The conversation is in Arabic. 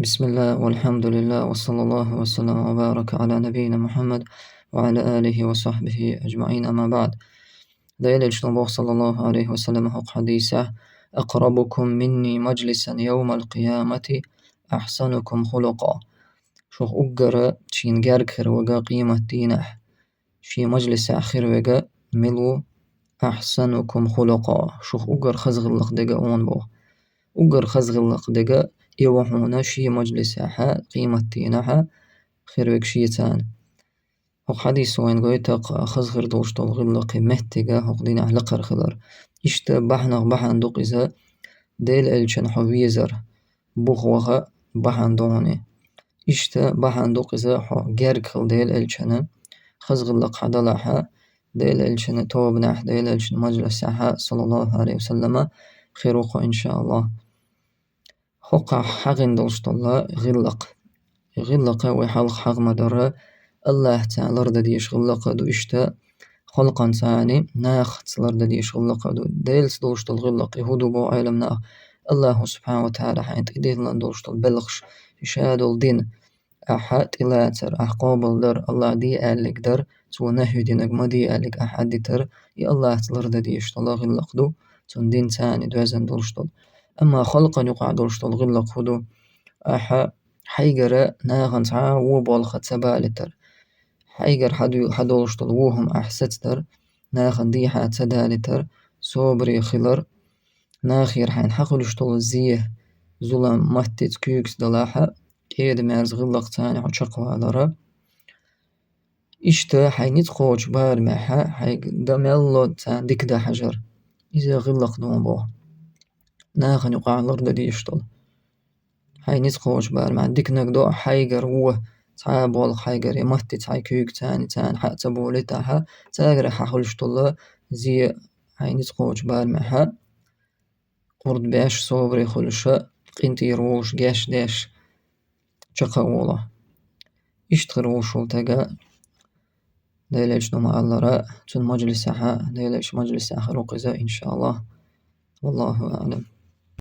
بسم الله والحمد لله وصلى الله وسلم وبارك على نبينا محمد وعلى آله وصحبه أجمعين، أما بعد. دليل الله صلى الله عليه وسلم حق حديثه: أقربكم مني مجلسا يوم القيامة أحسنكم خلقا. شوخ أقرأ شين جاركر وقا قيمة دينه شي مجلس آخر وقا ملو أحسنكم خلقا. شوخ أقر خزغلق دقا أون بو أقر خزغلق دقا يوحونا شي مجلس آحا قيمة دينها خير شي تان. هو حديث وين قويتق خزغر دوش طلغلق مهتقا هو دين أحلقر خلر إشتا بحن دوق إذا ديل ألشن حويزر بغوغا بحن دوني إشتا بحن دوق إذا حو جارك خل ديل ألشن خزغلق حدلحا ديل ألشن توبنح ديل ألشن مجلس آحا صلى الله عليه وسلم خيروخو إن شاء الله. حقا حقن دلش طلا غلق وحلق حق مدر الله تعالى رد ديش غلق دو إشتا خلقا ثاني ناخ تلرد ديش غلق دو ديلس دلش طل غلق يهودو بو عالمنا الله سبحانه وتعالى حين تقديه لن دلش طل بلغش يشادو الدين أحد إلاتر أحقابل در الله دي آلك در تو نهي دينك ما دي آلك أحد ديتر يا الله تلرد ديش طلا غلق دو تون دين ثاني دوزن دلش طل. أما خلقا يقع دلش طل غلق هدو أحا حيقر ناغن تعاو بالخط سبالتر حيقر حدولش طلوهم أحستر ناغن ديحا تدالتر صوبري خلر ناخير حين حقلش طل الزيه ظلم مهتت كيكس دلاحا كيد مارز غلق تاني حشقوا لرا إشتا حينيت خوش بار محا حيق دميلو تان ديك دا حجر إذا غلق نوبو ناغن يقع لرد ديشتل حينيت خوش بار مع ديك نقدو حيقر هو تعابول حيقر يمهتي تعي كيك تان حق تبولي تاها تاقر حاولش طلا زي حينيت خوش بار محا قرد باش صوبري خلشا قنتي روش جاش داش شقا أولا إشتغر وشول تاقا ديليش نما اللراء تن مجلس ديليش مجلس آخر وقزا إن شاء الله، والله أعلم.